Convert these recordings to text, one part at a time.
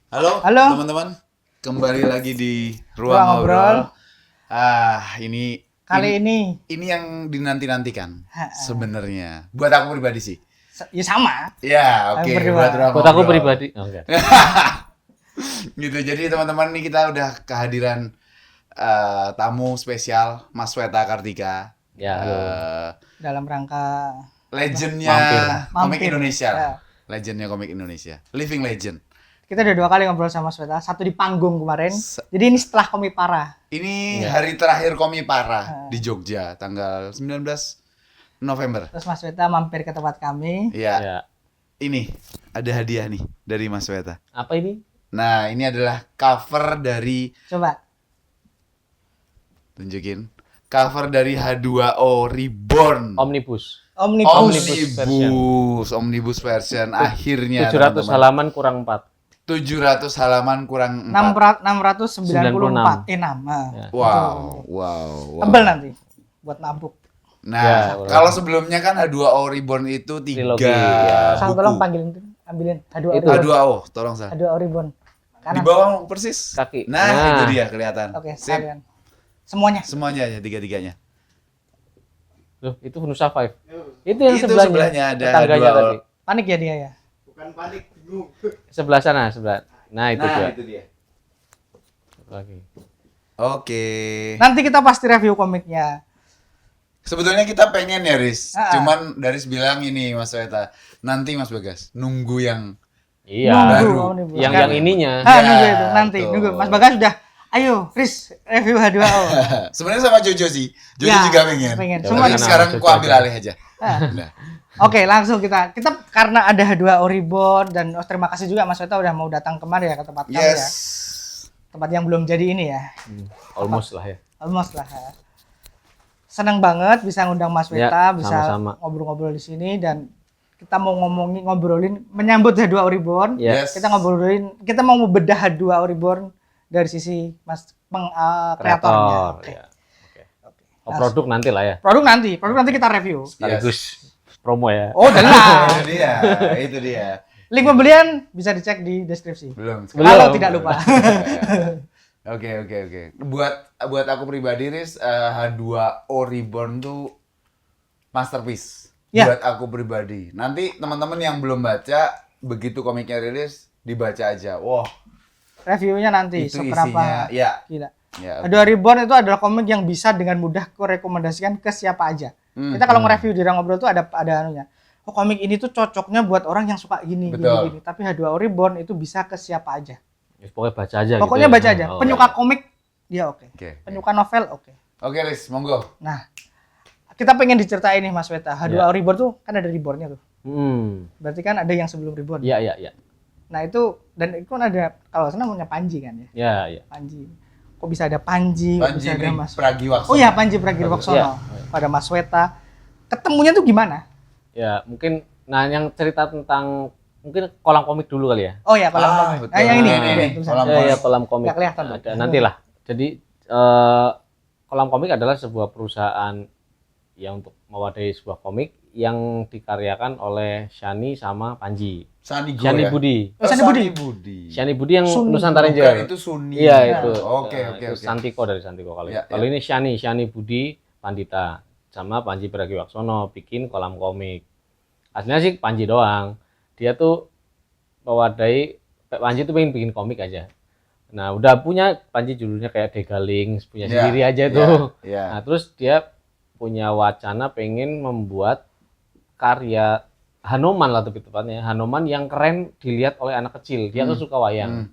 Halo, Halo. teman-teman, kembali lagi di Ruang Ruang Ngobrol. Ngobrol. Ini Ini yang dinanti-nantikan sebenarnya. Buat aku pribadi sih. ya sama. Ya, oke. berdua. Buat Ruang Buat aku Ngobrol. pribadi, enggak. Gitu. Jadi teman-teman nih kita udah kehadiran tamu spesial Mas Weta Kartika. Ya, halo. Dalam rangka Legendnya komik Mampir. Indonesia. Ya. Legendnya komik Indonesia. Living legend. Kita udah 2 kali ngobrol sama Sweta, satu di panggung kemarin. Jadi ini setelah Komik Parah. Ini hari terakhir Komipara di Jogja, tanggal 19 November. Terus Mas Sweta mampir ke tempat kami. Iya. Ya. Ini ada hadiah nih dari Mas Weta. Apa ini? Nah, ini adalah cover dari Coba. tunjukin. Cover dari H2O Reborn. Omnibus. Omnibus version akhirnya 700 teman-teman. halaman kurang 4. 700 halaman kurang 4. 694 6. Ya. Wow. Tebel nanti buat nabuk. Nah, Ya, kalau sebelumnya kan H2O Reborn itu 3 Trilogi, ya. Sang buku. tolong ambilin H2O Itu. Ribbon. H2O, tolong Sa. H2O Ribbon. Di Kanan. bawah persis. Kaki. Nah, Nah. itu dia kelihatan. Oke, Sip. sekalian. Semuanya. Semuanya ya, tiga-tiganya. Loh, itu Nusa 5. Itu yang Itu sebelahnya. sebelahnya ada Tetangganya H2O. tadi. Panik ya dia ya. Sebelah sana, sebelah. Nah, itu dia. itu dia. Lagi. Oke. Nanti kita pasti review komiknya. Sebetulnya kita pengen ya, Riz. Ah. Cuman Daris bilang ini, Mas Weta. Nanti Mas Bagas, nunggu yang Iya. Baru. Omnibus. Yang Kan? yang ininya. Ah, Ya, nunggu itu nanti, betul. nunggu. Mas Bagas sudah. Ayo, Riz, review H2O. sebenarnya sama Jojo sih. Jojo Ya, juga pengen. pengen. Tapi Semua sekarang Jojo ku ambil aja. alih aja. Ah. Nah. Oke, langsung kita karena ada H2O Reborn dan terima kasih juga Mas Weta udah mau datang kemari ya ke tempat kami Yes. ya. Tempat yang belum jadi ini ya. Almost lah ya. Almost lah. Ya. Senang banget bisa ngundang Mas Ya, Weta, bisa sama-sama. ngobrol-ngobrol di sini dan kita mau ngobrolin menyambut H2O Reborn. Ya. Yes. Kita kita mau bedah H2O Reborn dari sisi Mas kreatornya. Kreator. Oke. Ya. Oke. Oh, produk nanti lah ya. Produk nanti kita review. Sekaligus promo ya. Oh, jelas. Itu dia. Itu dia. Link pembelian bisa dicek di deskripsi. Belum. Kalau tidak lupa. Oke. Buat aku pribadi, Riz, H2O Reborn tuh masterpiece. Ya. Buat aku pribadi. Nanti teman-teman yang belum baca, begitu komiknya rilis, dibaca aja. Wah, Reviewnya nanti itu seberapa isinya. Ya. gila. Ya. H2O Reborn itu adalah komik yang bisa dengan mudah kurekomendasikan ke siapa aja. Kita kalau nge-review di Ruang Ngobrol tuh ada anunya. Oh, komik ini tuh cocoknya buat orang yang suka gini. Betul. Tapi H2O Reborn itu bisa ke siapa aja. Ya, pokoknya baca aja Pokoknya gitu. baca aja. Oh, Penyuka komik dia oke. Oke. Penyuka novel oke. Oke, Riz, monggo. Nah, kita pengen diceritain nih Mas Weta. H2O Ya. Reborn tuh kan ada Reborn-nya tuh. Berarti kan ada yang sebelum Reborn. Iya. Nah, itu dan itu kan ada kalau sana namanya Panji kan ya. Iya. Panji. Kok bisa ada Panji, kok Panji bisa ada Mas. Pragiwaksono. Oh iya, Panji Pragiwaksono. Iya. Pada Mas Weta. Ketemunya tuh gimana? Ya, mungkin yang cerita tentang mungkin kolam komik dulu kali ya. Oh ya, kolam komik. betul. Yang ini. Ini, tulisan. kolam Ya, kolam komik. Nggak kelihatan, Bang. Ada nantilah. Jadi kolam komik adalah sebuah perusahaan yang untuk mewadahi sebuah komik yang dikaryakan oleh Shani sama Panji. Sanigo Shani ya? Budi. Oh, Shani Budi. Shani Budi yang Suni. Nusantara Bukan, Ranger. itu Suni. Iya, Ya. itu. Oke. Itu Santiko dari Santiko kalau Ya, kalau ini Shani Budi Pandita sama Panji Pragiwaksono bikin kolam komik. Aslinya sih Panji doang. Dia tuh mewadahi Panji tuh pengen bikin komik aja. Nah, udah punya Panji judulnya kayak Degaling, punya Ya, sendiri aja ya, tuh. ya. Nah, terus dia punya wacana pengen membuat karya Hanoman lah lebih tepatnya. Hanoman yang keren dilihat oleh anak kecil. Dia tuh suka wayang.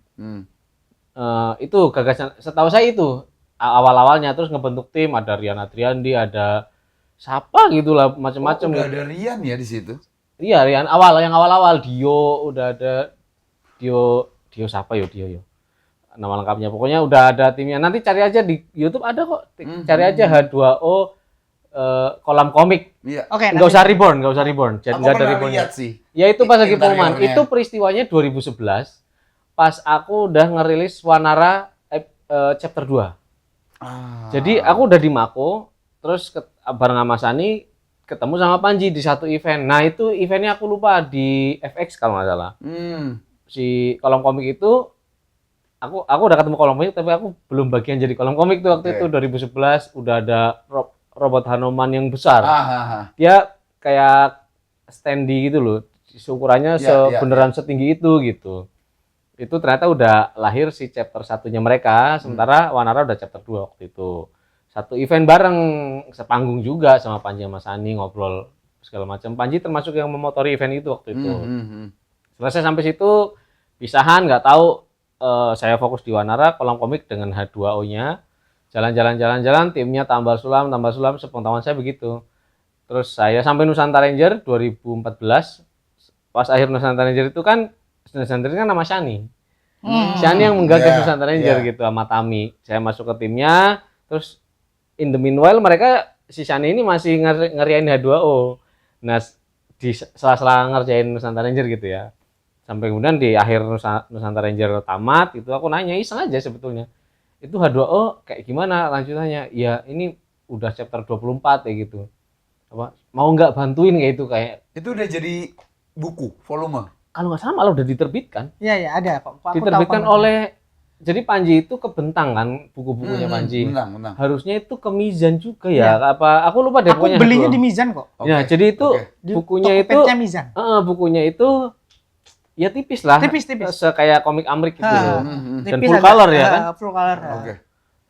Itu gagasan, setahu saya itu awal-awalnya. Terus ngebentuk tim, ada Rian Adriandi, ada siapa gitu lah, macam-macam. Udah ada Rian ya di situ. Iya, Rian yang awal-awal Dio, udah ada Dio siapa yo Dio yo. Nama lengkapnya. Pokoknya udah ada timnya. Nanti cari aja di YouTube ada kok. Cari aja H2O kolam komik. Iya. Oke, Nggak usah reborn. Jadi Aku nggak ada pernah rebornnya. lihat sih. Ya itu pas lagi Interiornya. pengumuman. Itu peristiwanya 2011. Pas aku udah ngerilis Wanara chapter 2. Jadi aku udah di Mako, terus bareng sama Sani ketemu sama Panji di satu event. Nah itu eventnya aku lupa di FX kalau nggak salah. Si kolom komik itu aku udah ketemu kolom komik tapi aku belum bagian jadi kolom komik tuh waktu Oke. itu 2011 udah ada robot Hanuman yang besar. Ah. Dia kayak standy gitu loh. Ukurannya Iya, beneran setinggi itu gitu. Itu ternyata udah lahir si chapter satunya mereka, sementara Wanara udah chapter 2 waktu itu. Satu event bareng, sepanggung juga sama Panji sama Sani ngobrol segala macam. Panji termasuk yang memotori event itu waktu itu. Selesai sampai situ, pisahan nggak tahu saya fokus di Wanara, kolom komik dengan H2O-nya. Jalan-jalan, timnya tambal sulam, sepengetahuan saya begitu. Terus saya sampai Nusantara Ranger 2014. Pas akhir Nusantara Ranger itu kan, Nusantara Ranger kan nama Shani. Shani yang menggagas Nusantara Ranger gitu sama Tami. Saya masuk ke timnya, terus in the meanwhile mereka si Shani ini masih ngeriain H2O. Nah, di sela-sela ngerjain Nusantara Ranger gitu ya. Sampai kemudian di akhir Nusantara Ranger tamat, itu aku nanya iseng aja sebetulnya. Itu H2O kayak gimana lanjutannya? Ya ini udah chapter 24 ya gitu. Apa mau nggak bantuin kayak itu kayak Itu udah jadi buku, volume. kalau nggak salah malah udah diterbitkan. Iya ada kok. Aku Diterbitkan tahu oleh jadi Panji itu kebentang kan buku-bukunya Panji. Benang. Harusnya itu ke Mizan juga ya. Apa aku lupa deh Aku pokoknya. belinya di Mizan kok. Ya, jadi itu Di bukunya itu Tokopedia Mizan. bukunya itu ya tipis lah. Tipis. Kayak komik Amrik gitu loh. Dan Tipis full ada, color ya kan? Full color. Oke.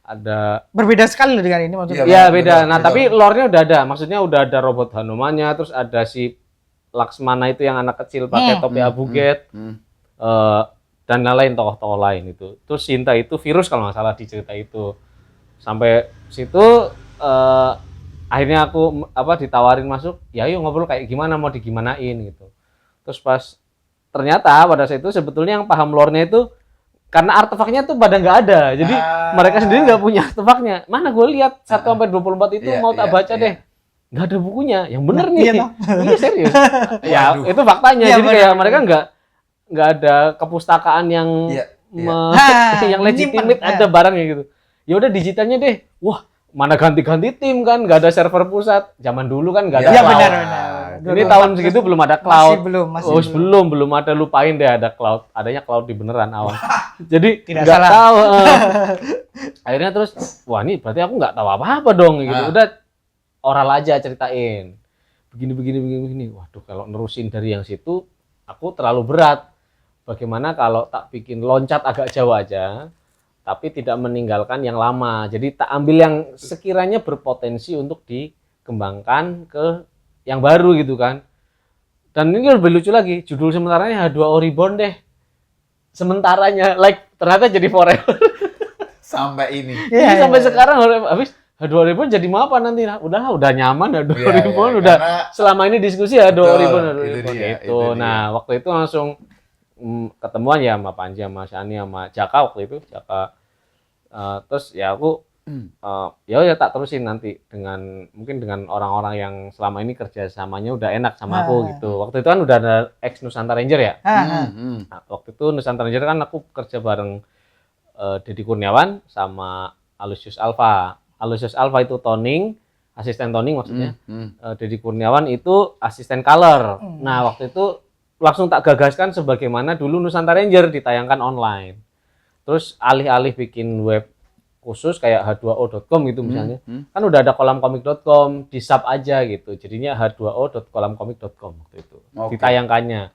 Ada Berbeda sekali loh dengan ini maksudnya. ya benar. beda. Nah, tapi lore-nya udah ada. Maksudnya udah ada robot Hanumannya, terus ada si Laksmana itu yang anak kecil pakai topi abuget. Dan lain tokoh-tokoh lain itu. Terus Sinta itu virus kalau nggak salah di cerita itu. Sampai situ akhirnya aku ditawarin masuk, ya ayo ngobrol kayak gimana mau digimanain gitu. Terus pas ternyata pada saat itu sebetulnya yang paham lore-nya itu karena artefaknya tuh pada nggak ada. Jadi mereka sendiri nggak punya artefaknya. Mana gue lihat 1 sampai 24 itu mau tak baca deh. Nggak ada bukunya. Yang bener nih. Iya serius. Ya itu faktanya. Jadi kayak mereka nggak ada kepustakaan yang yang legitimate ada barangnya gitu. Ya udah digitalnya deh. Wah, mana ganti-ganti tim kan, nggak ada server pusat. Zaman dulu kan nggak ada cloud. Benar. Ini tahun segitu belum ada cloud. Masih belum ada, lupain deh ada cloud. Adanya cloud di beneran awal. Jadi tidak nggak salah. tahu. Akhirnya terus, wah ini berarti aku nggak tahu apa-apa dong gitu. Udah oral aja ceritain. Begini. Waduh, kalau nerusin dari yang situ, aku terlalu berat. Bagaimana kalau tak bikin loncat agak jauh aja, tapi tidak meninggalkan yang lama. Jadi tak ambil yang sekiranya berpotensi untuk dikembangkan ke yang baru gitu kan. Dan ini lebih lucu lagi, judul sementaranya H2O Reborn deh. Sementaranya, ternyata jadi forever. Sampai ini. Jadi sampai sekarang habis H2O Reborn jadi mau apa nanti? Udah nyaman H2O Reborn, udah selama ini diskusi H2O Reborn gitu. Nah, waktu itu langsung ketemuan ya sama Panji, sama Shani, sama Jaka waktu itu. Terus ya aku ya tak terusin nanti mungkin dengan orang-orang yang selama ini kerjasamanya udah enak sama aku gitu. Waktu itu kan udah ada ex Nusantara Ranger ya. Nah, waktu itu Nusantara Ranger kan aku kerja bareng Deddy Kurniawan sama Alusius Alpha. Alusius Alpha itu toning, asisten toning maksudnya. Deddy Kurniawan itu asisten color. Nah, waktu itu langsung tak gagaskan sebagaimana dulu Nusantara Ranger ditayangkan online. Terus alih-alih bikin web khusus kayak h2o.com gitu misalnya. Kan udah ada kolamkomik.com, di sub aja gitu. Jadinya h2o.kolamkomik.com waktu itu. Ditayangkannya.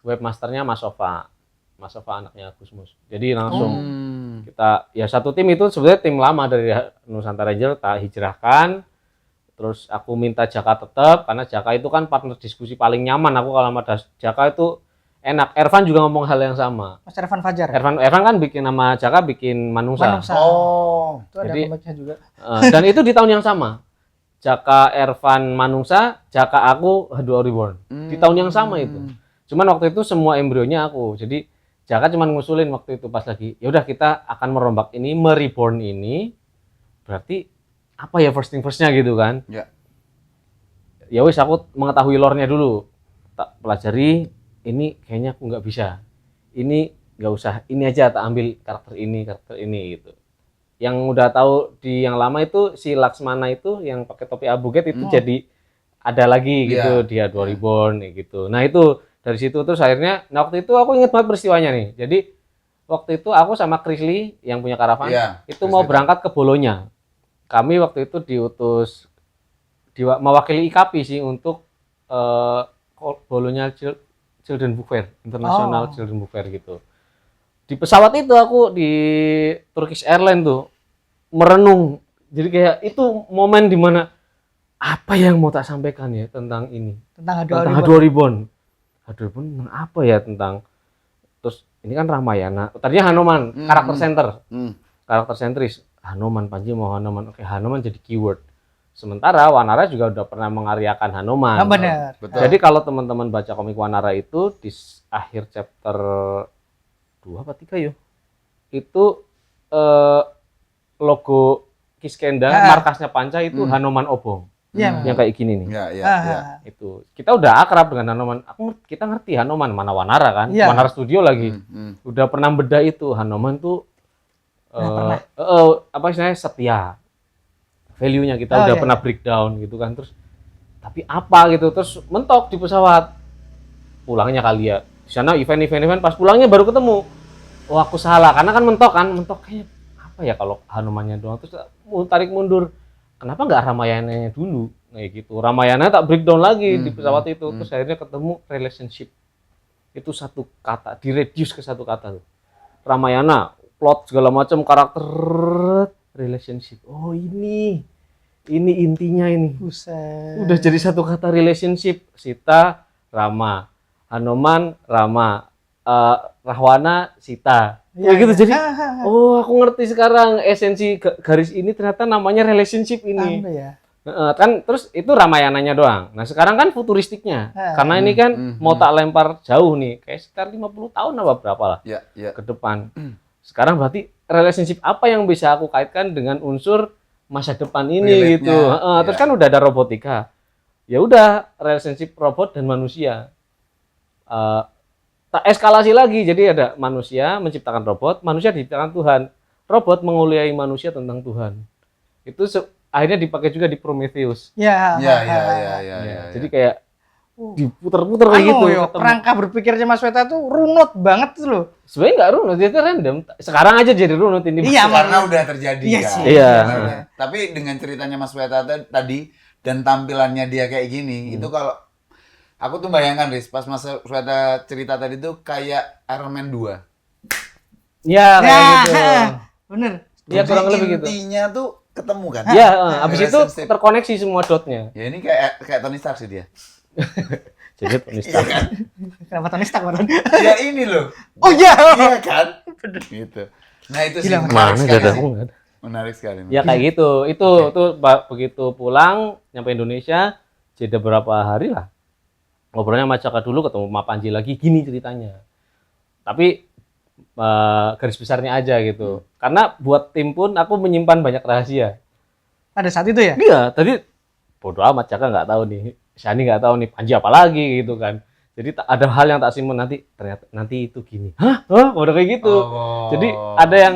Webmasternya Mas Sofa. Mas Sofa anaknya Gusmus. Jadi langsung kita ya satu tim itu sebenarnya tim lama dari Nusantara Ranger tak hijrahkan. Terus aku minta Jaka tetap karena Jaka itu kan partner diskusi paling nyaman aku kalau sama Jaka itu enak. Ervan juga ngomong hal yang sama. Mas Ervan Fajar. Ervan kan bikin nama Jaka bikin Manungsa. Itu ada jadi, komiknya juga. Dan itu di tahun yang sama. Jaka Ervan Manungsa, Jaka aku H2O Reborn. Di tahun yang sama itu. Cuman waktu itu semua embrionya aku. Jadi Jaka cuman ngusulin waktu itu pas lagi. Ya udah kita akan merombak ini, mereborn ini. Berarti apa ya first thing first-nya gitu kan? Ya. Ya wis aku mengetahui lore-nya dulu. Tak pelajari. Ini kayaknya aku nggak bisa. Ini nggak usah. Ini aja tak ambil karakter ini gitu. Yang udah tahu di yang lama itu si Laksmana itu yang pakai topi abuget itu jadi ada lagi gitu dia H2O Reborn gitu. Nah itu dari situ terus akhirnya waktu itu aku ingat banget peristiwanya nih. Jadi waktu itu aku sama Krisli yang punya karavan Iya, itu Krisli mau tahu. berangkat ke Bolonya. Kami waktu itu diutus mewakili IKAPI sih untuk Bolonya Children Book Fair, International Children Book Fair gitu. Di pesawat itu aku di Turkish Airlines tuh merenung. Jadi kayak itu momen dimana apa yang mau tak sampaikan ya tentang ini, Tentang tentang H2O H2 Ribbon. H2 Ribbon tentang apa ya, tentang terus ini kan Ramayana. Tadinya Hanuman, karakter center, karakter sentris. Hanuman, Panji mau Hanuman. Oke, Hanuman jadi keyword. Sementara Wanara juga udah pernah mengaryakan Hanuman. benar. Betul. Jadi kalau teman-teman baca komik Wanara itu di akhir chapter 2 apa 3 ya? Itu logo Kiskenda, markasnya Panca itu Hanuman Obong. Iya. Yang kayak gini nih. Iya, iya, Ah, iya. Itu. Kita udah akrab dengan Hanuman. Kita ngerti Hanuman, mana Wanara kan? Iya. Wanara Studio lagi. Udah pernah bedah itu. Hanuman tuh apa istilahnya, setia. Value-nya kita udah pernah breakdown gitu kan. Terus tapi apa gitu, terus mentok di pesawat. Pulangnya kali ya. Di sana event pas pulangnya baru ketemu. Oh, aku salah karena kan mentok kayaknya apa ya kalau Hanumannya doang, terus tarik mundur. Kenapa nggak Ramayananya dulu? Kayak gitu. Ramayana tak breakdown lagi di pesawat itu. Terus akhirnya ketemu relationship. Itu satu kata, direduce ke satu kata tuh. Ramayana, plot segala macam, karakter, relationship. Oh, ini intinya ini. Buset. Udah jadi satu kata relationship. Sita, Rama. Hanuman, Rama. Rahwana, Sita. Ya, Kayak gitu. ya. Jadi oh, aku ngerti sekarang esensi garis ini ternyata namanya relationship ini. Apa ya? Kan terus itu Ramayananya doang. Nah, sekarang kan futuristiknya. Karena ini kan mau tak lempar jauh nih, kayak sekitar 50 tahun apa berapa lah Iya, iya. ke depan. Sekarang berarti relationship apa yang bisa aku kaitkan dengan unsur masa depan ini Relate-nya, gitu. Terus ya. kan udah ada robotika. Ya udah, relationship robot dan manusia. Tak eskalasi lagi, jadi ada manusia menciptakan robot, manusia diciptakan Tuhan. Robot menguliai manusia tentang Tuhan. Itu akhirnya dipakai juga di Prometheus. Ya. Iya, iya, iya, iya. Ya, jadi kayak diputer-puter kayak Anu, gitu. yo, kerangka berpikirnya Mas Weta tuh runut banget tuh loh. Sebenarnya nggak runut, itu random. Sekarang aja jadi runut ini. Iya, Karena udah terjadi Iya kan. sih. Iya. Karena- Tapi dengan ceritanya Mas Weta tadi dan tampilannya dia kayak gini, itu kalau aku tuh bayangkan, Riz, pas Mas Weta cerita tadi tuh kayak Iron Man 2. Iya, kayak Nah, gitu. bener. Iya, kurang lebih gitu. Intinya tuh ketemu kan? Iya, abis itu Relationship. terkoneksi semua dotnya. Ya ini kayak Tony Stark sih dia. Jadi Tony Stark. Kenapa Tony Stark badan? Ya ini loh. Oh iya. Iya kan? Gitu. Nah itu sih Gila, menarik Mana sekali gak ada sih. aku nggak ada. Menarik sekali. Ya kayak gitu. Itu begitu pulang nyampe Indonesia, jeda berapa hari lah. Ngobrolnya sama Caka dulu, ketemu sama Panji lagi, gini ceritanya. Tapi garis besarnya aja gitu. Karena buat tim pun aku menyimpan banyak rahasia. Pada saat itu ya? Iya, tadi bodo amat, Caka nggak tahu nih, Shani nggak tahu nih, Panji apa lagi gitu kan. Jadi ada hal yang tak simpen, ternyata nanti itu gini. Hah? Udah kayak gitu. Oh. Jadi ada yang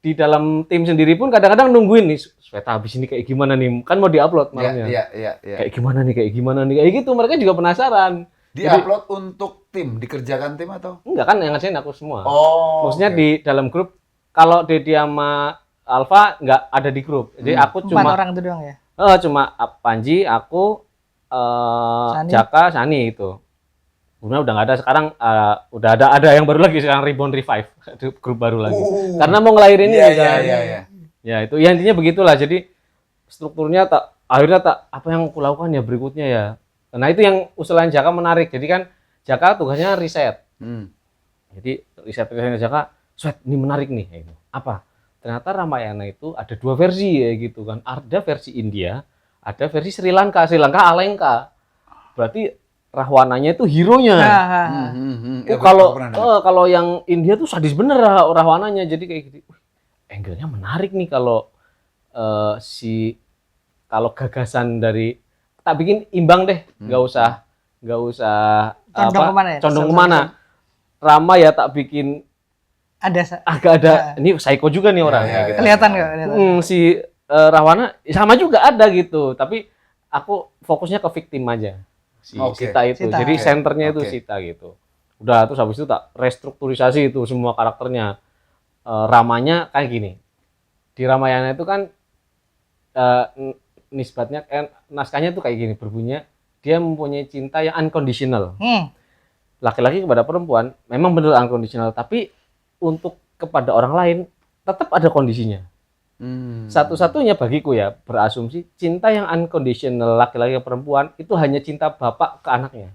di dalam tim sendiri pun kadang-kadang nungguin nih, Sweta habis ini kayak gimana nih? Kan mau diupload malamnya. Iya. Kayak gimana nih? Kayak gitu. Mereka juga penasaran. Di-upload untuk tim, dikerjakan tim atau? Enggak kan yang ngerjain aku semua. Oh. Maksudnya oke. di dalam grup, kalau Dedi sama Alfa nggak ada di grup. Jadi aku 4 cuma orang itu doang ya? cuma Panji, aku, Shani. Jaka, Shani itu. Kemudian udah nggak ada sekarang, udah ada yang baru lagi sekarang, Reborn Revive, grup baru lagi. Karena mau ngelahirin ini kan. Iya. Ya itu ya intinya begitulah. Jadi strukturnya akhirnya apa yang aku lakukan ya berikutnya ya. Nah itu yang usulan Jaka menarik. Jadi kan Jaka tugasnya riset. Jadi risetnya Jaka, Swet ini menarik nih. Ya, apa? Ternyata Ramayana itu ada 2 versi ya gitu kan. Ada versi India, ada versi Sri Lanka. Sri Lanka Alengka. Berarti Rahwananya itu hero-nya. Ya, Kalau yang India tuh sadis bener Rahwananya. Jadi kayak gitu. Angle-nya menarik nih kalau kalau gagasan dari tak bikin imbang deh, nggak usah Condong kemana ya? condong kemana. Rama ya tak bikin Ada agak ada ini psycho juga nih orang ya, gitu. kelihatan nggak? Si Rahwana sama juga ada gitu, tapi aku fokusnya ke victim aja si Oke. Sita itu. Sita. Jadi Oke. senternya itu Oke. Sita gitu. Udah, terus habis itu tak restrukturisasi itu semua karakternya. Ramanya kayak gini. Di Ramayana itu kan nisbatnya naskahnya tuh kayak gini, berbunyi dia mempunyai cinta yang unconditional. Laki-laki kepada perempuan memang benar unconditional, tapi untuk kepada orang lain tetap ada kondisinya. Satu-satunya bagiku ya berasumsi cinta yang unconditional laki-laki ke perempuan itu hanya cinta bapak ke anaknya.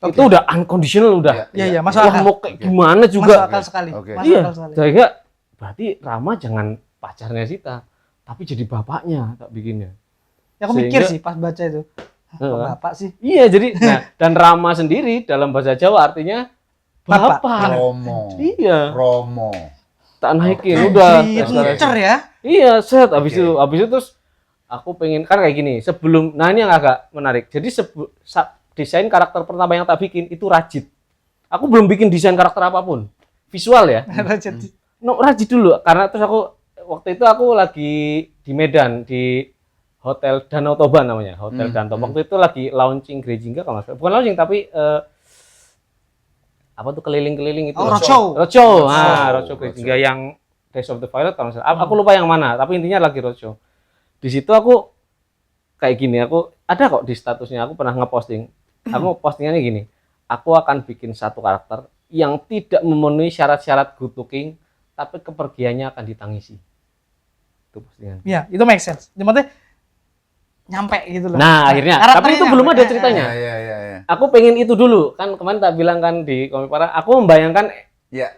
Itu udah unconditional udah. Iya, masuk akal. Mau kayak gimana juga. Masuk akal sekali. Masuk Iya, akal sekali. sehingga berarti Rama jangan pacarnya Sita, tapi jadi bapaknya tak bikinnya. Ya, aku mikir Sehingga- sih pas baca itu. Kok bapak sih? Iya, jadi dan Rama sendiri dalam bahasa Jawa artinya Bapak. bapak. Romo. Iya, Romo. tak naikin udah. Pincer ya. Iya, set habis itu terus aku pengen kan kayak gini, sebelum nah ini yang agak menarik. Jadi desain karakter pertama yang tak bikin itu Rajit. Aku belum bikin desain karakter apapun. Visual ya. Jadi No, Rajit dulu karena terus aku waktu itu aku lagi di Medan di Hotel Danau Toba namanya, Hotel Danau. Waktu itu lagi launching Grejingga kalau nggak salah. Bukan launching tapi apa tuh keliling-keliling itu. Oh, roadshow. Roadshow Grejingga yang Days of the Violet kalau nggak salah. Aku lupa yang mana, tapi intinya lagi roadshow. Di situ aku kayak gini, aku ada kok di statusnya, aku pernah ngeposting. Aku postingannya gini, aku akan bikin satu karakter yang tidak memenuhi syarat-syarat good looking, tapi kepergiannya akan ditangisi. Itu postingan. Iya, itu make sense. Maksudnya nyampe gitu loh. Nah, akhirnya. karakternya Tapi itu nyampe. belum ada ceritanya. Iya. Aku pengen itu dulu. Kan kemarin tak bilang kan di Komik Para, aku membayangkan Iya.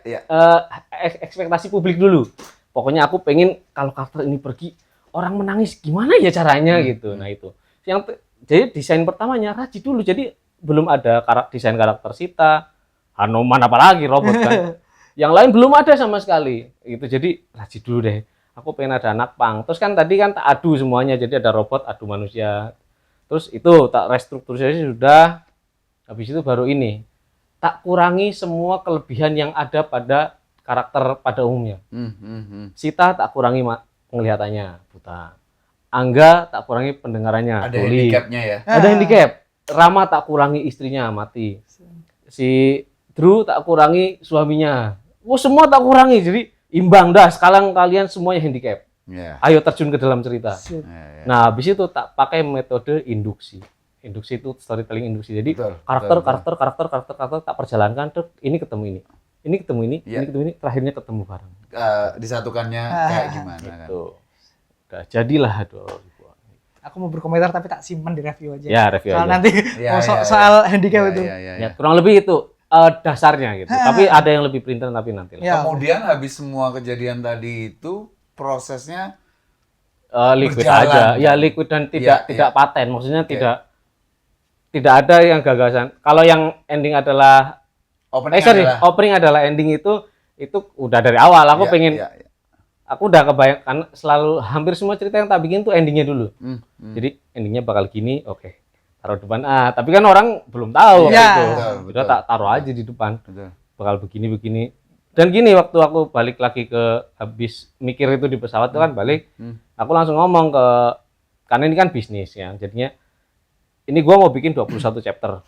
ekspektasi publik dulu. Pokoknya aku pengen kalau karakter ini pergi, orang menangis gimana ya caranya gitu. Nah, itu. Jadi desain pertamanya Raji dulu. Jadi belum ada desain karakter Sita, Hanuman apalagi robot kan. Yang lain belum ada sama sekali. Itu jadi Raji dulu deh. Aku pengen ada anak pang. Terus kan tadi kan tak adu semuanya. Jadi ada robot adu manusia. Terus itu tak restrukturisasi sudah. Habis itu baru ini. Tak kurangi semua kelebihan yang ada pada karakter pada umumnya. Sita tak kurangi penglihatannya, buta. Angga tak kurangi pendengarannya, Ada tuli. handicapnya ya. Ada handicap. Rama tak kurangi istrinya, mati. Si Drew tak kurangi suaminya. Semua tak kurangi. Jadi imbang dah. Sekarang kalian semuanya handicap. Iya. Ayo terjun ke dalam cerita. Iya. Nah, habis itu tak pakai metode induksi. Induksi itu storytelling induksi. Jadi Betul, karakter tak perjalankan. Ini ketemu ini. Ini ketemu ini. Iya. Ini ketemu ini. Terakhirnya ketemu bareng. Disatukannya kayak gimana kan? Gitu. Udah jadilah 2000. Aku mau berkomentar tapi tak simpan di review aja. Ya, review soal aja. nanti Iya, soal handicap itu. Ya, kurang lebih itu dasarnya gitu. Tapi ada yang lebih printer tapi nanti lah. Ya. Kemudian habis semua kejadian tadi itu prosesnya Liquid berjalan, aja. kan? Ya liquid dan tidak Iya. paten. Maksudnya tidak ada yang gagasan. Kalau yang ending adalah opening adalah ending itu udah dari awal. Aku pengen aku udah kebayangkan selalu hampir semua cerita yang tak bikin tuh endingnya dulu. Jadi endingnya bakal gini, oke. Taruh depan. Tapi kan orang belum tahu waktu Iya. itu. Betul. Udah tak taruh aja di depan. Betul. Bakal begini. Dan gini waktu aku balik lagi habis mikir itu di pesawat itu kan balik, aku langsung ngomong karena ini kan bisnis ya. Jadinya ini gua mau bikin 21 chapter.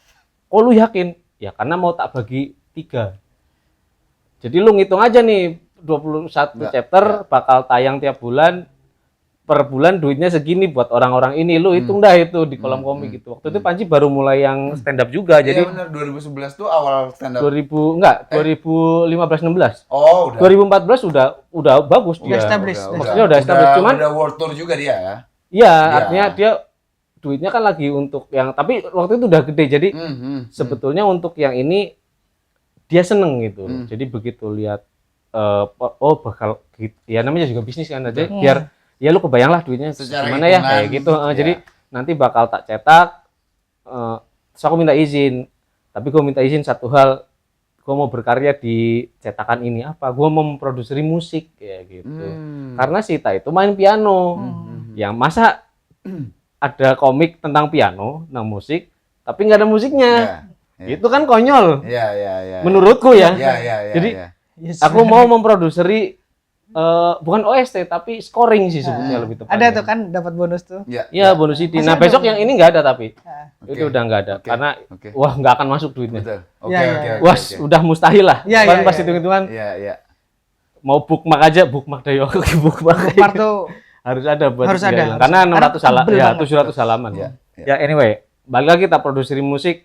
Oh lu yakin? Ya karena mau tak bagi 3. Jadi lu ngitung aja nih 21 chapter bakal tayang tiap bulan, per bulan duitnya segini buat orang-orang ini, lu hitung dah itu di kolom komik gitu. Waktu itu Panji baru mulai yang stand up juga, Jadi jadi benar 2011 tuh awal stand up. 2015-16. Oh, udah. 2014 udah bagus dia. established. Maksudnya udah established, cuman udah world tour juga dia ya. iya, artinya dia duitnya kan lagi untuk yang tapi waktu itu udah gede. Jadi sebetulnya untuk yang ini dia seneng gitu. Jadi begitu lihat bakal gitu. Ya namanya juga bisnis kan aja. Biar ya lu kebayang lah duitnya Secara gimana ya hitungan, kayak gitu. ya. Jadi nanti bakal tak cetak. Terus aku minta izin. Tapi gue minta izin satu hal, gue mau berkarya di cetakan ini apa? Gue mau memproduksi musik ya gitu. Karena Sita itu main piano. Yang masa ada komik tentang piano, tentang musik, tapi nggak ada musiknya. Ya. Itu kan konyol. Iya. Menurutku ya. Iya. Jadi Yes. aku mau memproduksi bukan OST tapi scoring sih sebetulnya lebih tepatnya. Ada tuh kan dapat bonus tuh. Ya, Iya, bonus CD. Nah, Masih ada besok bonus. yang ini nggak ada tapi. Nah, Itu udah nggak ada Oke. karena Oke. wah nggak akan masuk duitnya. betul. Oke, Ya, ya, oke, ya. oke. Wah, oke. udah mustahil lah. Iya, Kan iya, pas iya. hitung-hitungan Iya, iya. mau bookmark aja, bookmark deh yo. Bookmark bookmark tuh harus ada buat Harus nggak ada, hilang. harus Karena ada. 600 halaman, Tebel ya banget. 700 halaman. Iya, iya. Ya anyway, balik lagi kita produksi musik.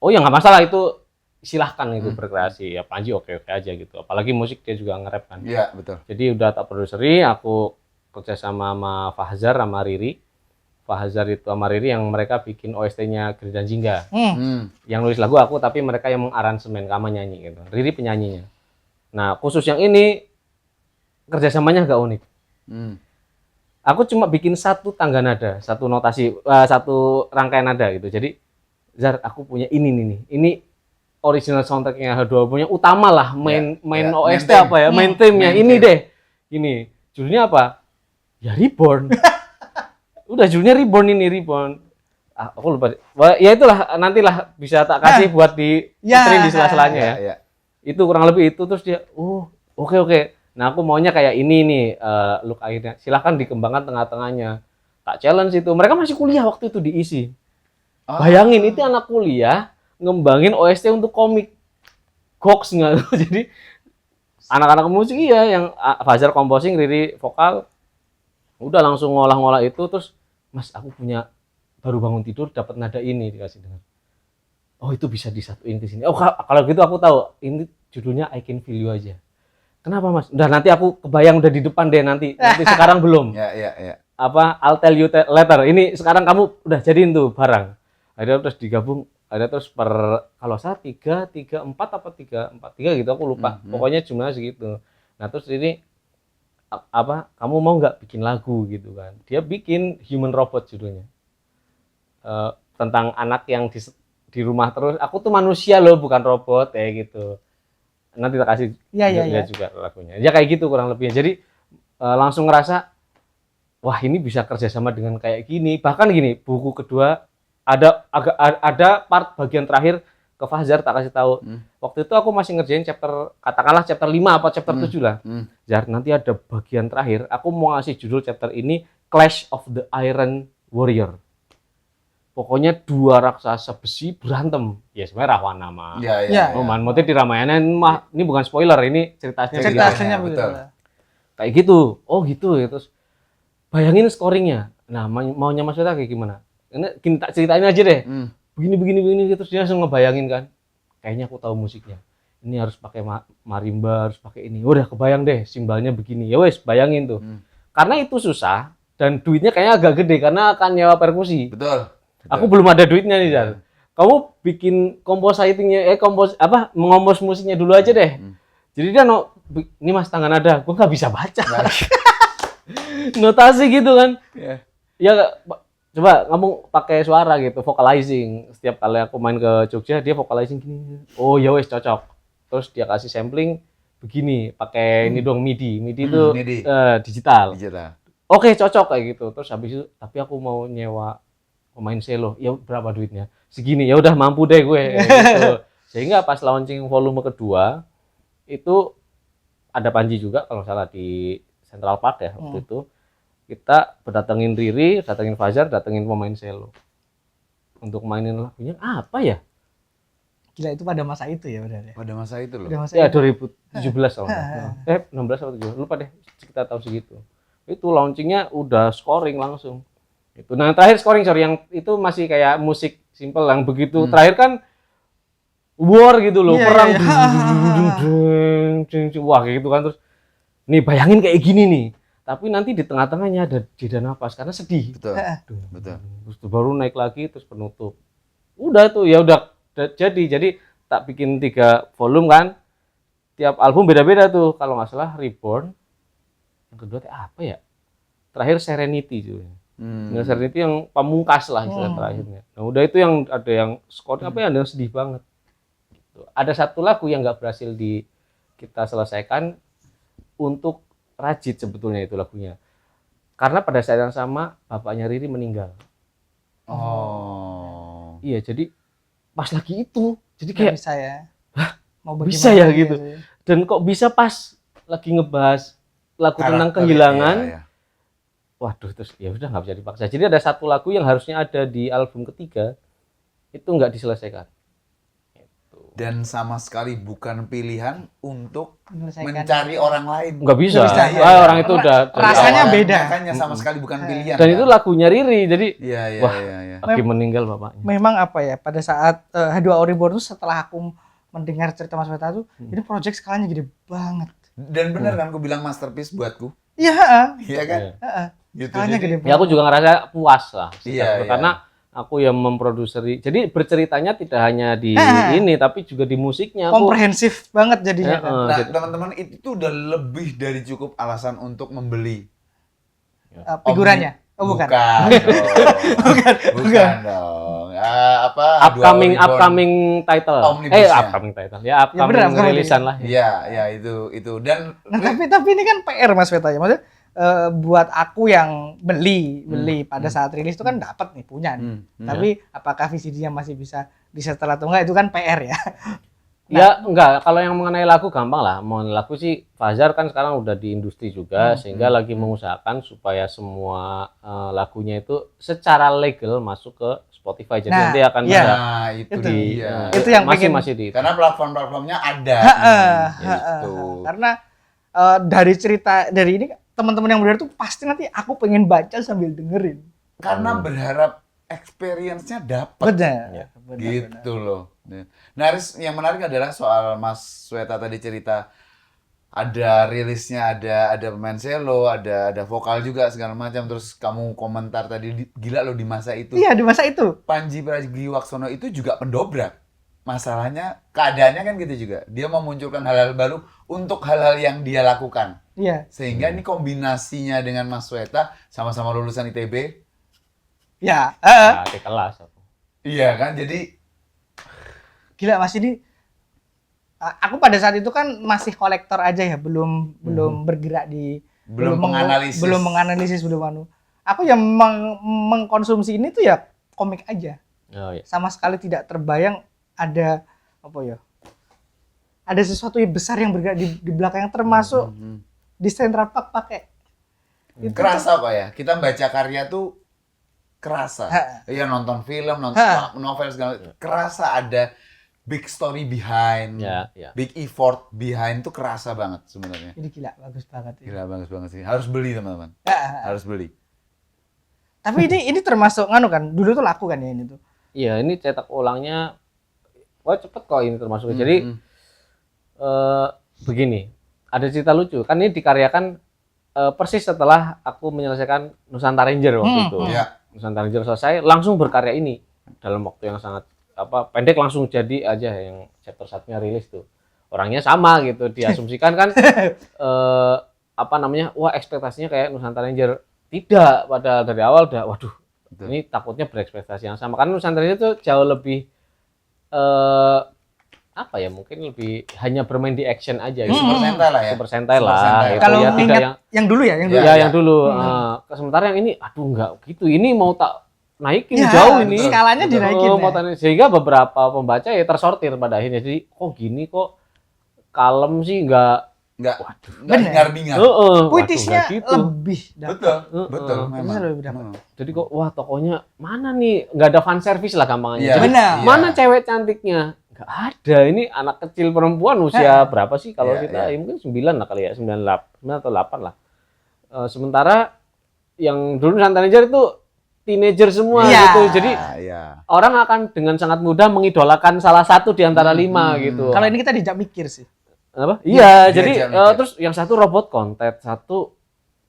Oh ya nggak masalah itu, silahkan itu berkreasi. Ya Panji oke-oke aja gitu. Apalagi musik dia juga nge-rap kan. Iya, betul. Jadi udah tak produseri, aku kerja sama Fahzar sama Riri. Fahzar itu sama Riri yang mereka bikin OST-nya Geri dan Jingga. Yang nulis lagu aku, tapi mereka yang mengaransemen, Kama nyanyi gitu. Riri penyanyinya. Nah, khusus yang ini kerjasamanya agak unik. Aku cuma bikin satu tangga nada, satu notasi, satu rangkaian nada gitu. Jadi, Zar, aku punya ini nih. Ini original soundtracknya H2O punya utama lah, main ya, OST main apa ya, main theme-nya. Main Ini theme. deh. Ini judulnya apa? Ya Reborn. Udah judulnya Reborn ini, Reborn. Aku lupa. Wah, ya itulah, nantilah bisa tak kasih buat di Ya. puterin di sela-selanya ya. Iya. Itu kurang lebih itu, terus dia, oke. Nah aku maunya kayak ini nih, look akhirnya. Silahkan dikembangkan tengah-tengahnya. Tak challenge itu. Mereka masih kuliah waktu itu diisi. Bayangin itu anak kuliah ngembangin OST untuk komik. Goks nggak tuh? Jadi anak-anak musik iya yang Fahzar composing, Riri vokal. Udah langsung ngolah-ngolah itu, terus Mas aku punya baru bangun tidur dapat nada ini, dikasih dengar. Oh itu bisa disatuin ke sini. Oh kalau gitu aku tahu ini judulnya I Can Feel You aja. Kenapa Mas? Udah nanti aku kebayang udah di depan deh nanti sekarang belum. Iya. Apa I'll tell you later. Ini sekarang kamu udah jadiin tuh barang. Ada terus digabung, ada terus per kalau salah 3, 4 apa 3, 4, 3 gitu aku lupa. Pokoknya jumlahnya segitu. Nah terus ini apa kamu mau nggak bikin lagu gitu kan? Dia bikin Human Robot judulnya. Tentang anak yang di rumah terus. Aku tuh manusia loh bukan robot kayak gitu. Nanti tak kasih Iya. juga lagunya. Ya kayak gitu kurang lebihnya. Jadi langsung ngerasa wah ini bisa kerjasama dengan kayak gini. Bahkan gini buku kedua ada part bagian terakhir ke Fahzar tak kasih tahu. Waktu itu aku masih ngerjain chapter katakanlah chapter 5 apa chapter 7 lah. Jar nanti ada bagian terakhir. Aku mau ngasih judul chapter ini Clash of the Iron Warrior. Pokoknya dua raksasa besi berantem. Ya sebenarnya Rahwana sama Iya. Roman. Motif di Ramayana ini bukan spoiler, ini ceritanya. cerita gitu. aslinya betul. begitu. Kayak gitu. Oh gitu ya. Terus bayangin scoringnya. Nah maunya Mas Weta kayak gimana? Ini kita ceritain aja deh. Begini. Terus dia langsung ngebayangin kan. Kayaknya aku tahu musiknya. Ini harus pakai marimba, harus pakai ini. Udah kebayang deh simbalnya begini. Ya wes bayangin tuh. Karena itu susah dan duitnya kayaknya agak gede karena akan nyewa perkusi. Betul. Aku belum ada duitnya nih, Jar. Kamu bikin compositingnya, mengompos musiknya dulu aja deh. Jadi dia ini Mas tangan nada, gua nggak bisa baca. Notasi gitu kan. Ya coba kamu pakai suara gitu, vocalizing. Setiap kali aku main ke Jogja, dia vocalizing gini. Oh ya wes cocok. Terus dia kasih sampling begini, pakai ini dong MIDI. MIDI itu digital. Oke, cocok kayak gitu. Terus habis itu, tapi aku mau nyewa pemain selo, ya berapa duitnya? Segini, ya udah mampu deh gue. Gitu. Sehingga pas launching volume kedua itu ada Panji juga kalau salah di Central Park ya waktu itu. Kita berdatengin Riri, datengin Fahzar, datengin pemain selo untuk mainin lagunya apa ya? Gila itu pada masa itu ya benar ya. Pada masa itu loh. Pada masa Ya itu. 2017 kalau 16 atau 17, lupa deh sekitar tahun segitu. Itu launchingnya udah scoring langsung. Itu. Nah terakhir scoring yang itu masih kayak musik simple yang begitu. Terakhir kan war gitu loh, perang. Wah kayak gitu kan terus. Nih bayangin kayak gini nih. Tapi nanti di tengah-tengahnya ada jeda nafas karena sedih. Betul. Terus baru naik lagi terus penutup. Udah tuh ya udah jadi tak bikin 3 volume kan. Tiap album beda-beda tuh. Kalau nggak salah Reborn. Yang kedua apa ya? Terakhir Serenity juga. Nah, Serenity yang pamungkas lah istilah terakhirnya. Nah, udah itu yang ada yang skor yang sedih banget. Gitu. Ada satu lagu yang nggak berhasil kita selesaikan untuk Rajit sebetulnya itu lagunya. Karena pada saat yang sama bapaknya Riri meninggal. Oh. Iya, jadi pas lagi itu. Jadi Nggak kayak bisa ya. Mau bisa ya gitu. Ya. Dan kok bisa pas lagi ngebahas lagu tentang Karakter, kehilangan. iya. Waduh, terus ya udah nggak bisa dipaksa. Jadi ada satu lagu yang harusnya ada di album ketiga itu nggak diselesaikan. Dan sama sekali bukan pilihan untuk Menyelesaikan. mencari orang lain. Nggak bisa. Nggak bisa, iya. Orang itu udah dari Rasanya awal. beda. Makanya sama sekali bukan pilihan. Dan kan? itu lagunya Riri. Jadi Iya, iya, wah, iya. lagi meninggal bapaknya. Memang apa ya, pada saat H2O Reborn itu setelah aku mendengar cerita Mas Weta tuh, ini project skalanya gede banget. Dan bener kan aku bilang masterpiece buatku. Iya, heeh. Iya kan? Iya. Heeh. Gitu. Skalanya Jadi- gede Ya aku banget. juga ngerasa puas lah. Iya, Karena aku yang memproduseri. Jadi berceritanya tidak hanya di ini, tapi juga di musiknya. Aku, Komprehensif banget jadinya kan. Nah, teman-teman itu tuh udah lebih dari cukup alasan untuk membeli Figurannya. Oh, bukan. Bukan dong. Bukan dong. Apa? upcoming H2O Reborn. upcoming title. Omnibusnya. Upcoming title. Ya upcoming bener, upcoming. rilisan lah. Iya, ya itu. Dan Nah, tapi ini kan PR Mas Weta ya. Maksudnya buat aku yang beli pada saat rilis itu kan dapat nih, punya nih. Tapi apakah VCD-nya masih bisa disetel atau enggak itu kan PR ya. Ya enggak, kalau yang mengenai lagu gampang lah. Mengenai lagu sih Fajar kan sekarang udah di industri juga sehingga lagi mengusahakan supaya semua lagunya itu secara legal masuk ke Spotify. Jadi Nah, nanti akan iya. ada nah, itu Itu. dia. Itu yang masih di Karena platform-platformnya ada. Gitu. Karena dari cerita dari ini teman-teman yang benar tuh pasti nanti aku pengen baca sambil dengerin. Karena berharap experience-nya dapat. Benar. Benar. Gitu loh. Nah, Riz, yang menarik adalah soal Mas Weta tadi cerita ada rilisnya, ada pemain cello, ada vokal juga segala macam. Terus kamu komentar tadi gila loh di masa itu. Iya, di masa itu. Panji Pragiwaksono itu juga pendobrak. Masalahnya keadaannya kan gitu juga. Dia memunculkan hal-hal baru untuk hal-hal yang dia lakukan. Iya. Sehingga ini kombinasinya dengan Mas Weta sama-sama lulusan ITB. Ya, di kelas aku. Iya kan? Jadi gila Mas ini aku pada saat itu kan masih kolektor aja ya, belum bergerak di Belum menganalisis. belum menganalisis, belum anu. Aku yang mengkonsumsi ini tuh ya komik aja. Oh iya. Sama sekali tidak terbayang ada apa ya? Ada sesuatu yang besar yang bergerak di belakang, termasuk di Central Park pakai. Itu kerasa kok ya. Kita baca karya tuh kerasa. Iya, nonton film, nonton novel segala, kerasa ada big story behind, Ya. big effort behind tuh kerasa banget sebenarnya. Ini gila, bagus banget. Ya. Gila bagus banget sih. Harus beli teman-teman. Harus beli. Tapi ini termasuk nganu kan, dulu tuh laku kan ya ini tuh. Iya, ini cetak ulangnya cepet kok ini termasuk. Jadi begini, ada cerita lucu. Kan ini dikaryakan persis setelah aku menyelesaikan Nusantara Ranger waktu itu. Iya. Nusantara Ranger selesai, langsung berkarya ini dalam waktu yang sangat pendek, langsung jadi aja yang chapter 1-nya rilis tuh. Orangnya sama gitu, diasumsikan kan wah ekspektasinya kayak Nusantara Ranger. Tidak, padahal dari awal udah waduh. Betul. Ini takutnya berekspektasi yang sama karena Nusantara Ranger itu jauh lebih mungkin lebih hanya bermain di action aja gitu. Super Sentai lah ya. Super Sentai Super lah. Sentai. Gitu Kalau ya, tidak ingat yang yang dulu ya, yang dulu. ya yang dulu. Sementara yang ini aduh enggak gitu. Ini mau tak naikin Ya, jauh ini. skalanya Betul. dinaikin. Oh, Ya. mau tak- sehingga beberapa pembaca ya tersortir pada akhirnya. Jadi kok gini kok kalem sih enggak. Enggak Bener. hingar-bingar. Puitisnya gitu. lebih dapat. Betul, Heeh. betul memang. Puitisnya lebih dapat. Memang. Jadi kok wah tokonya mana nih? Enggak ada fan service lah gampangnya. Iya, Jadi Benar. iya. mana cewek cantiknya? Enggak ada. Ini anak kecil perempuan usia berapa sih kalau Iya, kita? iya. Ya, mungkin 9 lah kali ya, 9 atau 8 lah. Sementara yang dulu Nusantara Ranger itu teenager semua Iya. gitu. Jadi Iya. orang akan dengan sangat mudah mengidolakan salah satu di antara 5 gitu. Kalau ini kita dijak mikir sih. Apa? Iya, dia jadi aja mikir. terus yang satu robot kontet, satu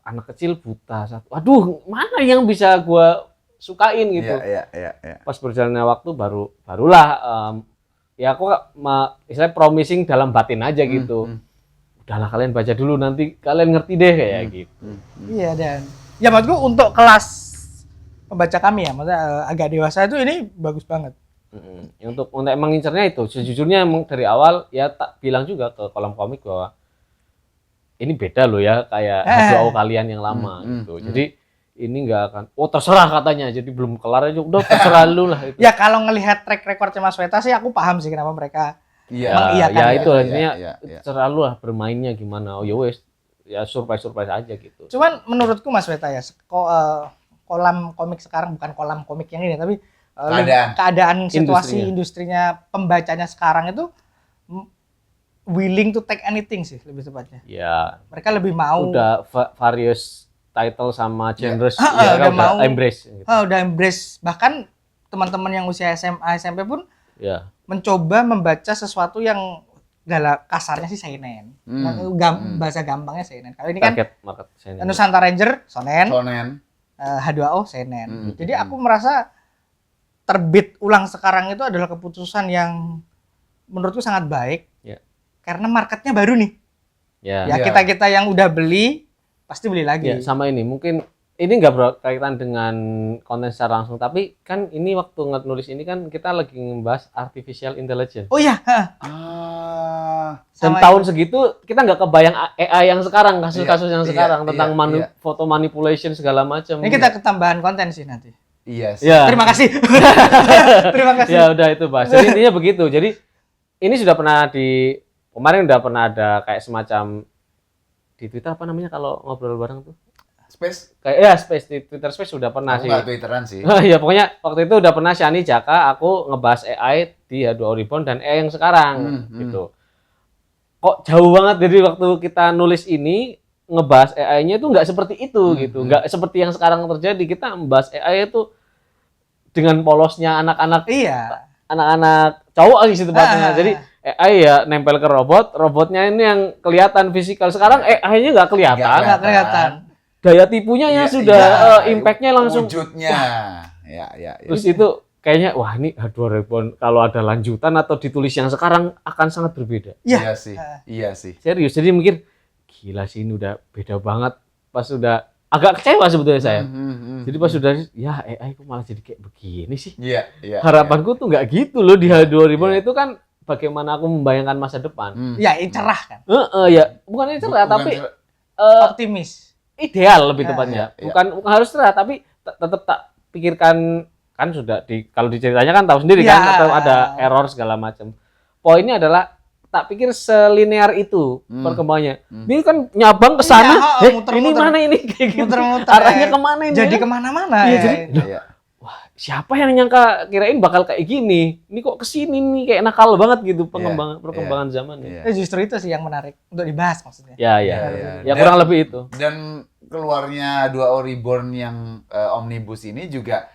anak kecil buta, satu. Aduh, mana yang bisa gua sukain gitu. Iya. Pas berjalannya waktu barulah ya aku istilahnya promising dalam batin aja gitu. Udahlah kalian baca dulu nanti kalian ngerti deh kayak gitu. Iya, dan ya maksudku untuk kelas pembaca kami ya, maksudnya agak dewasa itu ini bagus banget. Untuk emang ngincernya itu sejujurnya emang dari awal ya tak bilang juga ke kolom komik bahwa ini beda loh ya kayak H2O kalian yang lama gitu. Jadi ini nggak akan terserah katanya jadi belum kelar aja udah terserah lu lah itu. Ya kalau ngelihat track recordnya Mas Weta sih aku paham sih kenapa mereka Iya. mengiyakan Ya ya. itu artinya iya. selalu lah bermainnya gimana. Oh ya wes, ya surprise aja gitu. Cuman menurutku Mas Weta ya, kolam komik sekarang bukan kolam komik yang ini, tapi keadaan situasi industrinya pembacanya sekarang itu willing to take anything sih lebih tepatnya. Ya. Mereka lebih mau. Udah various title sama genres, udah mau embrace. Gitu. Udah embrace. Bahkan teman-teman yang usia SMA, SMP pun ya mencoba membaca sesuatu yang kasarnya sih seinen. Bahasa gampangnya seinen. Kalau ini kan market seinen. Nusantara Ranger, shonen. H2O, seinen. Jadi aku merasa terbit ulang sekarang itu adalah keputusan yang menurutku sangat baik. Ya. Karena marketnya baru nih. Ya. Kita yang udah beli pasti beli lagi. Ya, sama ini mungkin ini nggak berkaitan dengan konten secara langsung, tapi kan ini waktu nulis ini kan kita lagi ngebahas artificial intelligence. Oh iya. Dan tahun segitu kita nggak kebayang AI yang sekarang, kasus-kasus yang sekarang tentang foto manipulation segala macam. Ini kita ketambahan konten sih nanti. Iya. Yes. Ya. Terima kasih. Terima kasih. Ya udah itu bahas. Jadi intinya begitu. Jadi ini sudah pernah kemarin udah pernah ada kayak semacam di Twitter apa namanya kalau ngobrol bareng tuh? Space? Space di Twitter Space sudah pernah sih. Nggak Twitteran sih. Iya pokoknya waktu itu udah pernah Shani Jaka aku ngebahas AI di H2O Reborn dan AI yang sekarang gitu. Kok jauh banget dari waktu kita nulis ini ngebahas AI-nya itu nggak seperti itu gitu, nggak seperti yang sekarang terjadi. Kita membahas AI itu dengan polosnya anak-anak, anak-anak cowok sih tempatnya. Jadi AI ya nempel ke robotnya ini yang kelihatan fisikal. Sekarang AI-nya nggak kelihatan. Daya tipunya ya sudah impact-nya langsung. Wujudnya. Ya. Terus itu kayaknya wah ini H2O Reborn kalau ada lanjutan atau ditulis yang sekarang akan sangat berbeda. Iya sih. Serius. Jadi mikir gila sih ini udah beda banget. Pas udah agak kecewa sebetulnya saya. Jadi pas sudah ya AI kok malah jadi kayak begini sih. Iya. Harapanku tuh nggak gitu loh di H2O Reborn itu kan bagaimana aku membayangkan masa depan. Ya, cerah kan. Ya, bukan ini cerah tapi optimis. Ideal lebih tepatnya. Bukan harus cerah tapi tetap tak pikirkan kan sudah kalau diceritanya kan tahu sendiri kan atau ada error segala macam. Poinnya adalah tak pikir selinear itu perkembangannya. Ini kan nyabang ke sana, ini mana ini kayak gitu. Arahnya kemana ini? Jadi kemana-mana. Wah, siapa yang nyangka kirain bakal kayak gini? Ini kok kesini nih kayak nakal banget gitu perkembangan zamannya. Justru itu sih yang menarik untuk dibahas maksudnya. Ya kurang lebih itu. Dan keluarnya H2O Reborn yang omnibus ini juga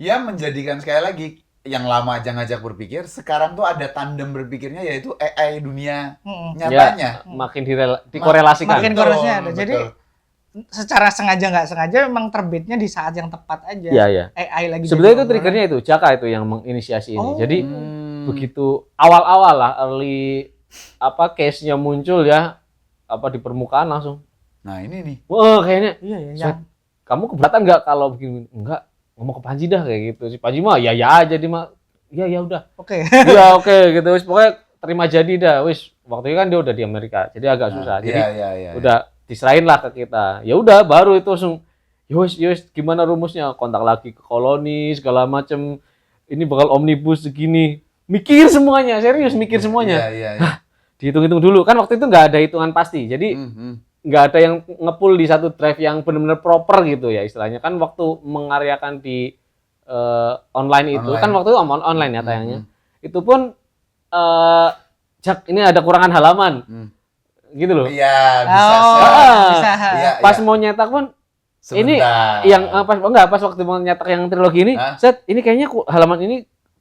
ya menjadikan sekali lagi yang lama aja ngajak berpikir, sekarang tuh ada tandem berpikirnya yaitu AI dunia nyatanya. Makin dikorelasikan. Makin korelasinya ada. Jadi secara sengaja nggak sengaja memang terbitnya di saat yang tepat aja. Iya. AI lagi. Sebenarnya itu triggernya itu Jaka itu yang menginisiasi ini. Jadi begitu awal-awal lah early case-nya muncul ya di permukaan langsung. Nah ini nih. Wah kayaknya. Iya. Kamu keberatan nggak kalau begini? Enggak. Ngomong ke Panji dah kayak gitu. Si Panji mah ya aja dia mah. Ya udah. Oke. Ya oke gitu. Wis pokoknya terima jadi dah. Wis waktu itu kan dia udah di Amerika. Jadi agak susah. Jadi udah diserahin lah ke kita. Ya udah baru itu langsung yos gimana rumusnya? Kontak lagi ke koloni segala macem. Ini bakal omnibus segini. Mikir semuanya, serius mikir semuanya. Iya. Dihitung-hitung dulu. Kan waktu itu nggak ada hitungan pasti. Jadi nggak ada yang nge-pull di satu drive yang benar-benar proper gitu ya istilahnya. Kan waktu mengaryakan di online itu kan waktu itu online ya tayangnya. Itu pun Jak ini ada kurangan halaman. Gitu loh. Iya, bisa. Pas mau nyetak pun ini yang pas waktu mau nyetak yang trilogi ini, ini kayaknya halaman ini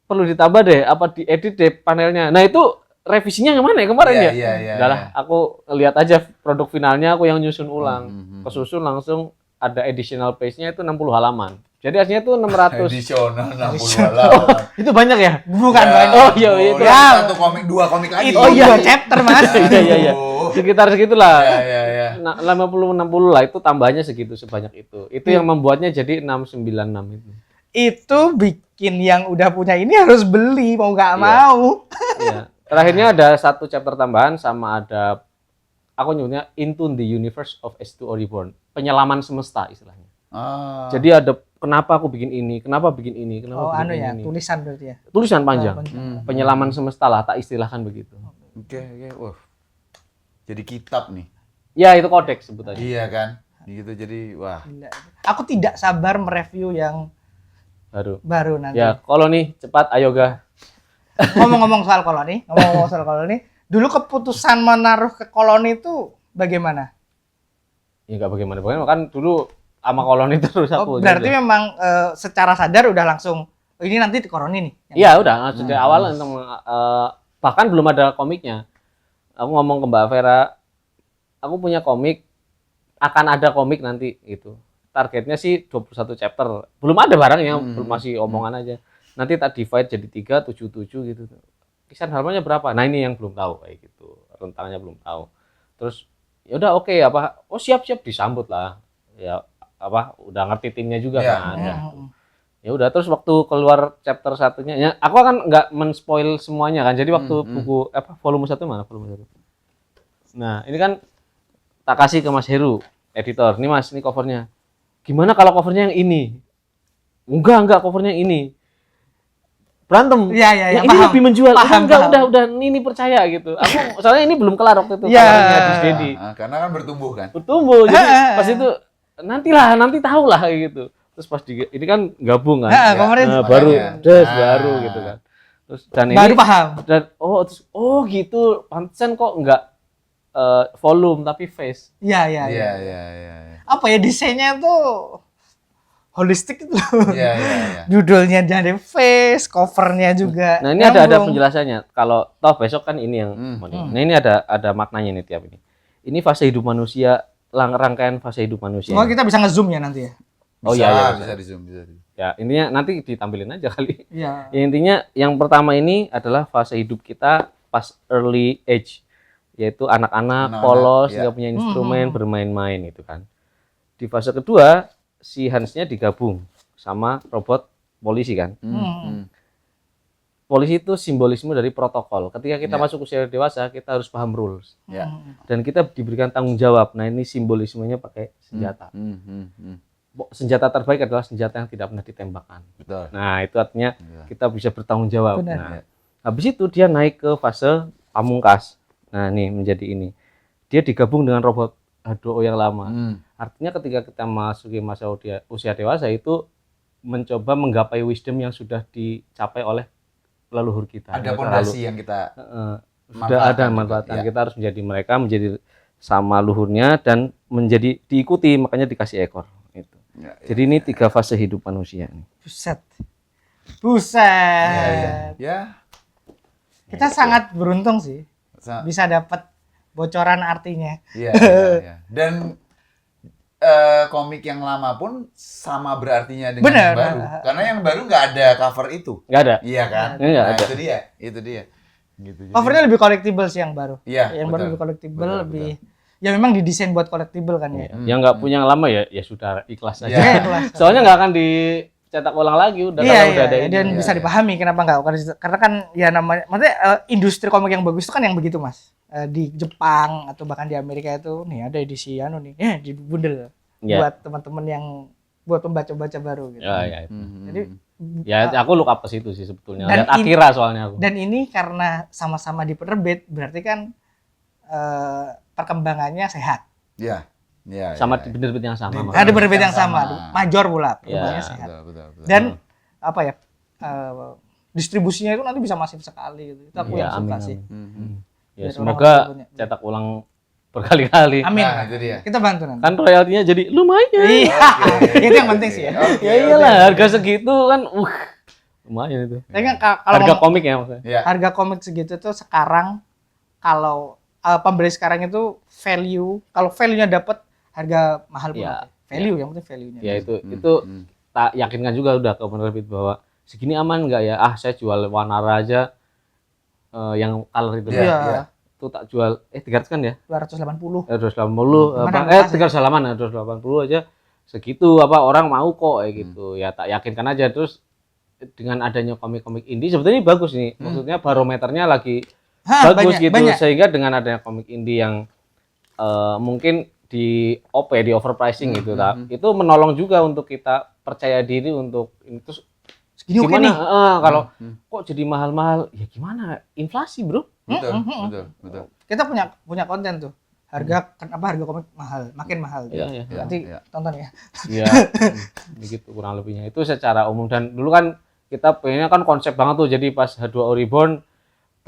perlu ditambah deh, diedit deh panelnya. Nah, itu revisinya kemana ya kemarin ya? Udahlah, aku lihat aja produk finalnya, aku yang nyusun ulang. Kesusun langsung ada additional page-nya itu 60 halaman. Jadi aslinya itu 600. Additional 60 halaman. Itu banyak ya? Bukan banyak. Oh iya itu. Satu komik, 2 komik lagi. Itu 2 chapter, Mas. Iya. Sekitar segitulah. Iya. 50-60 lah itu tambahnya segitu sebanyak itu. Itu yang membuatnya jadi 696 itu. Itu bikin yang udah punya ini harus beli mau nggak mau. Iya. Terakhirnya ada satu chapter tambahan sama ada aku nyebutnya Into the Universe of S2O Reborn, penyelaman semesta istilahnya. Jadi ada kenapa aku bikin ini, kenapa bikin ini, kenapa bikin ini. tulisan berarti ya. Tulisan panjang. Panjang. Penyelaman semesta lah, tak istilahkan begitu. Oke. Wah. Jadi kitab nih. Ya itu kodeks sebutannya. Iya kan? Gitu jadi wah. Gila. Aku tidak sabar mereview yang baru nanti. Ya, koloni cepat ayo ga. Ngomong-ngomong soal koloni, dulu keputusan menaruh ke koloni itu bagaimana? Ya enggak bagaimana kan dulu sama koloni terus aku. Berarti memang secara sadar udah langsung ini nanti di koloni nih. Iya, udah dari awal bahkan belum ada komiknya. Aku ngomong ke Mbak Vera, aku punya komik, akan ada komik nanti gitu. Targetnya sih 21 chapter. Belum ada barangnya, belum masih omongan aja. Nanti tak divide jadi 3, 7, 7 gitu. Kisaran halamannya berapa? Nah, ini yang belum tahu kayak gitu. Rentangnya belum tahu. Terus ya udah oke, siap-siap disambut lah. Ya udah ngerti timnya juga kan. Ya udah terus waktu keluar chapter satunya, ya aku kan nggak men-spoil semuanya kan. Jadi waktu buku volume 1 mana volume 1. Nah, ini kan tak kasih ke Mas Heru, editor. Nih Mas, ini covernya. Gimana kalau covernya yang ini? Enggak covernya yang ini. Berantem. Iya, Yang ini lebih menjual. Udah ini percaya gitu. Aku soalnya ini belum kelar waktu itu covernya di Dedi. Karena kan bertumbuh kan. Bertumbuh. Jadi pas itu nanti tahu lah kayak gitu. Terus pas ini kan gabung kan. Baru baru gitu kan. Terus dan baru ini paham. Dan gitu. Pantesan kok enggak volume tapi face. Iya. Apa ya desainnya tuh holistik itu. Iya. Judulnya jadi face, covernya juga. Nah, ini ada penjelasannya. Kalau toh besok kan ini yang Nah, ini ada maknanya nih tiap ini. Ini fase hidup manusia, rangkaian fase hidup manusia. Oh, kita bisa nge-zoom ya nanti ya. Bisa di zoom. Ya, intinya nanti ditampilin aja kali. Iya. Ya, intinya yang pertama ini adalah fase hidup kita pas early age, yaitu anak-anak polos, nggak punya instrumen, bermain-main itu kan. Di fase kedua, si Hansnya digabung sama robot polisi kan. Polisi itu simbolisme dari protokol. Ketika kita masuk usia dewasa, kita harus paham rules. Dan kita diberikan tanggung jawab. Nah, ini simbolismenya pakai senjata. Senjata terbaik adalah senjata yang tidak pernah ditembakkan. Betul. Nah, itu artinya kita bisa bertanggung jawab. Benar. Nah, habis itu dia naik ke fase pamungkas. Nah, ini menjadi ini. Dia digabung dengan robot H2O yang lama. Artinya ketika kita masuki masa usia dewasa itu mencoba menggapai wisdom yang sudah dicapai oleh leluhur kita. Ada fondasi yang kita sudah ada manfaatkan. Kita harus menjadi mereka, menjadi sama luhurnya dan menjadi diikuti, makanya dikasih ekor. Itu. Jadi ini 3 fase hidup manusia. Buset. Ya. Kita sangat beruntung sih bisa dapat bocoran artinya. Iya. Dan komik yang lama pun sama berartinya dengan yang baru. Karena yang baru nggak ada cover itu. Nggak ada. Iya kan? Nggak ada. Itu dia. Gitu. Covernya lebih collectible sih yang baru. Iya. Yang baru lebih collectible, lebih. Ya memang didesain buat collectible kan ya. Yang nggak punya yang lama ya sudah ikhlas aja. Ikhlas. Soalnya nggak akan dicetak ulang lagi udah kalau udah ada ini. Dan bisa dipahami kenapa nggak. Karena kan ya namanya, maksudnya industri komik yang bagus itu kan yang begitu Mas. Di Jepang atau bahkan di Amerika itu nih ada edisi nih. Di bundel buat teman-teman yang buat pembaca-baca baru gitu. Jadi aku look up ke situ sih sebetulnya. Lihat Akira soalnya aku. Dan ini karena sama-sama dipenerbit berarti kan perkembangannya sehat. Iya. Sama di penerbit yang sama. Ada penerbit yang sama, major pula, perkembangannya sehat. Betul. Dan distribusinya itu nanti bisa masif sekali gitu. Itu aku yang suka sih. Ya semoga cetak ulang berkali-kali. Amin. Nah, itu dia. Kita bantu nanti. Kan royaltinya jadi lumayan. Iya. Itu yang penting sih ya. Ya iyalah, harga segitu kan lumayan itu. Tapi kan kalau harga komik ya maksudnya. Harga komik segitu tuh sekarang kalau pembeli sekarang itu value, kalau value-nya dapat harga mahal pun value yang penting value-nya. Ya itu tak yakinkan juga udah ke penerbit bahwa segini aman enggak ya? Saya jual Wanara aja yang color itu. Iya. Itu tak jual 300 kan ya? 280. 280 aja segitu orang mau kok kayak gitu. Ya tak yakinkan aja. Terus dengan adanya komik-komik indie sebetulnya bagus nih. Maksudnya barometernya lagi bagus banyak. Sehingga dengan adanya komik indie yang mungkin di overpricing gitu itu menolong juga untuk kita percaya diri untuk ini terus Segini oke gimana nih. kalau kok jadi mahal-mahal ya gimana inflasi bro. Betul. Kita punya konten tuh. Harga harga komik mahal, makin mahal. Iya. Nanti tonton ya. Iya, begitu kurang lebihnya. Itu secara umum dan dulu kan kita pengennya kan konsep banget tuh. Jadi pas H2O Reborn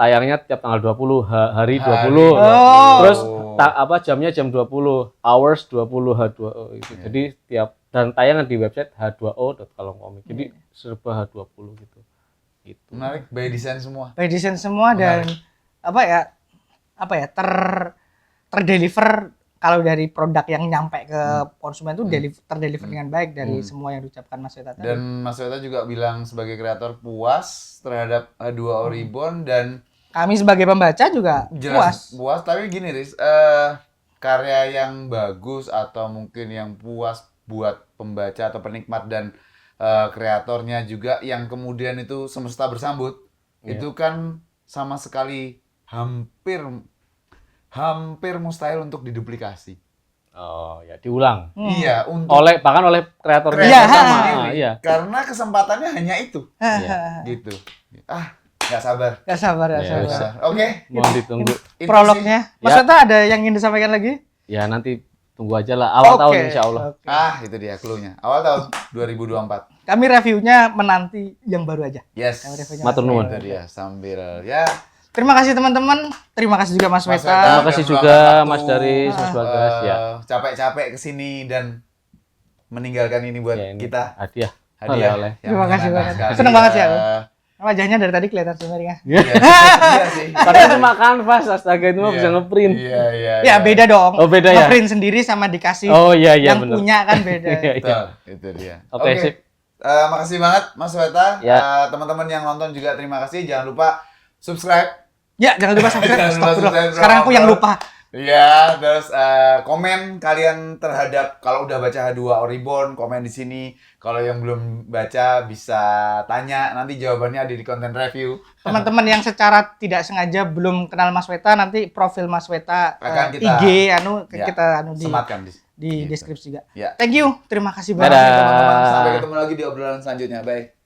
tayangnya tiap tanggal 20, hari 20. Terus jamnya jam 20, hours 20 H2O itu. Jadi tiap dan tayangan di website h2o.kalongkomik. Jadi serba H20 gitu. Gitu. Menarik, by design semua. By design semua dan terdeliver kalau dari produk yang nyampe ke konsumen itu terdeliver dengan baik dari semua yang diucapkan Mas Weta tadi. Dan Mas Weta juga bilang sebagai kreator puas terhadap H2O Reborn dan kami sebagai pembaca juga jelas puas. Tapi gini Riz, karya yang bagus atau mungkin yang puas buat pembaca atau penikmat dan kreatornya juga yang kemudian itu semesta bersambut, itu kan sama sekali hampir mustahil untuk diduplikasi. Oh ya diulang. Iya, bahkan oleh kreator sama. Iya. Karena kesempatannya hanya itu. Gitu. Nggak sabar. Oke. Mohon ditunggu. Prolognya. Mas Weta ada yang ingin disampaikan lagi? Ya nanti tunggu aja lah awal tahun insya Allah. Itu dia clue-nya. Awal tahun 2024. Kami reviewnya menanti yang baru aja. Yes. Matur nuwun. Itu dia sambil ya. Terima kasih teman-teman. Terima kasih juga Mas Weta. Terima kasih juga Mas Daris, Mas Bagas ya. Capek-capek kesini dan meninggalkan ini buat kita. Hadiah. Oleh. Terima kasih banget. Seneng banget sih aku. Wajahnya dari tadi kelihatan sebenarnya. Iya sih. Padahal cuma kanvas, astaga itu mah bisa ngeprint. Iya. Ya beda dong. Oh beda ya. Ngeprint sendiri sama dikasih. Oh iya yang bener. punya kan beda. Betul, itu dia. Oke, sip. Makasih banget Mas Weta. Ya. Teman-teman yang nonton juga terima kasih. Jangan lupa subscribe. Ya, jangan lupa subscribe. Jangan lupa subscribe. Sekarang aku yang lupa. Iya, terus komen kalian terhadap kalau udah baca H2O Reborn, komen di sini. Kalau yang belum baca bisa tanya, nanti jawabannya ada di konten review. Teman-teman yang secara tidak sengaja belum kenal Mas Weta, nanti profil Mas Weta akan kita IG kita sematkan di deskripsi juga. Ya. Thank you. Terima kasih banget Dadah. teman-teman. Sampai ketemu lagi di obrolan selanjutnya. Bye.